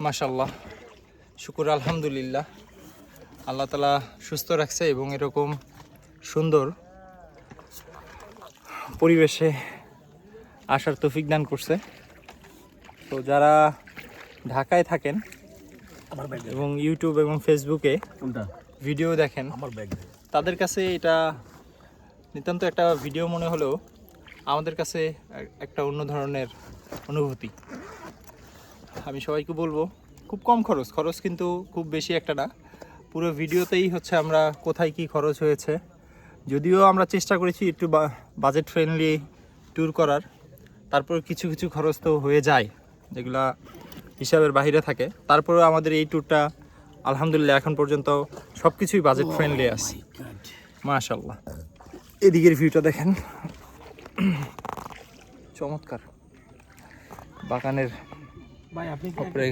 মাশাআল্লাহ, শুকুর আলহামদুলিল্লাহ, আল্লাহ তাআলা সুস্থ রাখছে এবং এরকম সুন্দর পরিবেশে আসার তৌফিক দান করছে। তো যারা ঢাকায় থাকেন এবং ইউটিউব এবং ফেসবুকে ভিডিও দেখেন, তাদের কাছে এটা নিতান্ত একটা ভিডিও মনে হলেও আমাদের কাছে একটা অন্য ধরনের অনুভূতি। আমি সবাইকে বলবো, খুব কম খরচ কিন্তু খুব বেশি একটা না। পুরো ভিডিওতেই হচ্ছে আমরা কোথায় কি খরচ হয়েছে, যদিও আমরা চেষ্টা করেছি একটু বাজেট ফ্রেন্ডলি ট্যুর করার, তারপর কিছু কিছু খরচ তো হয়ে যায় যেগুলা হিসাবের বাইরে থাকে। তারপরেও আমাদের এই ট্যুরটা আলহামদুলিল্লাহ এখন পর্যন্ত সব কিছুই বাজেট ফ্রেন্ডলি আছে। মাশাআল্লাহ, এদিকের ভিউটা দেখেন, চমৎকার। বাগানের উপরে